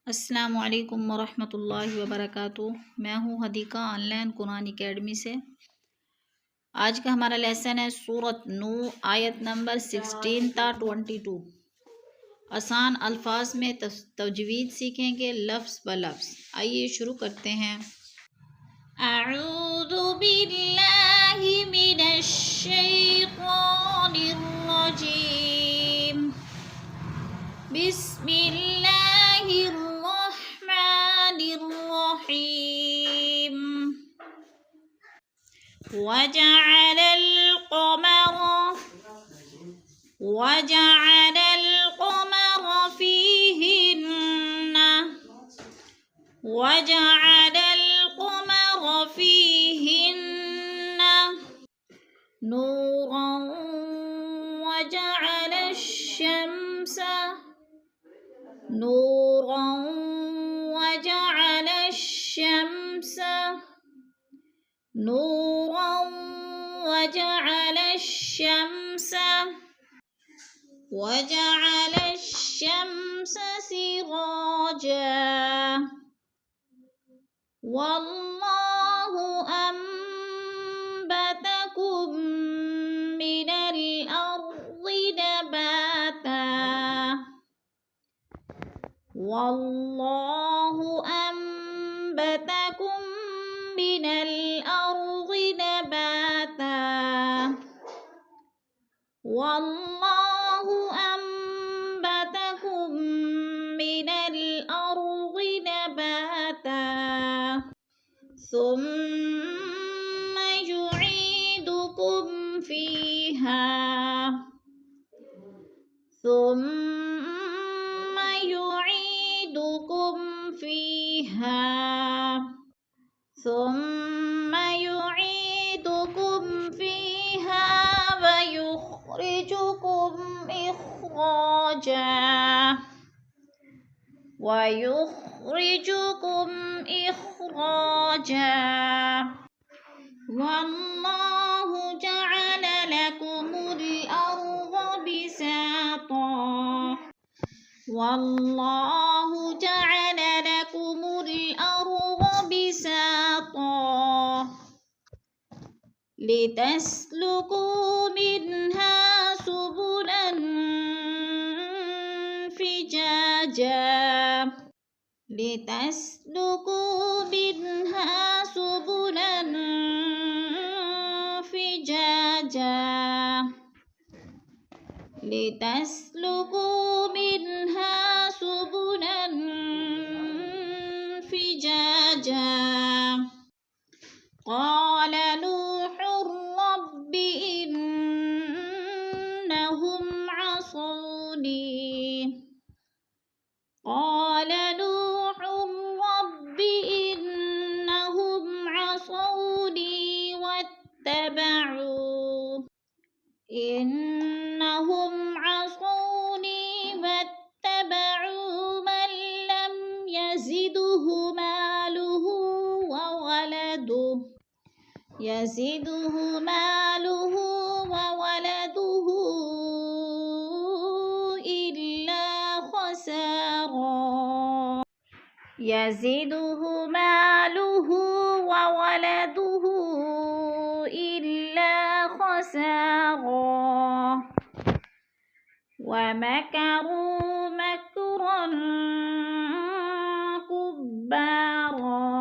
अस्सलामु अलैकुम वरहमतुल्लाहि वबरकातुह। मैं हूँ हदीका ऑनलाइन कुरान एकेडमी से। आज का हमारा लेसन है सूरत नूह आयत नंबर 16 ता 22। आसान अल्फाज में तजवीद सीखेंगे लफ्ज़ ब लफ्ज़। आइए शुरू करते हैं। अऊज़ु बिल्लाहि मिनश शैतानिर रजीम। बिस्मिल्लाहिर रहमानिर रहीम। वजअल القمر فيهن نورا وجعل الشمس وجعل الشمس سراجا والله أنبتكم من الأرض نباتا ثم يعيدكم فيها ويخرجكم إخراجا والله جعل لكم الأرض بساطا لتسلكوا منها سبلا فجاجا قال نوح رب إنهم عصوني واتبعوا من لم يزده ماله وولده إلا خسارا ومكروا مكرا كبارا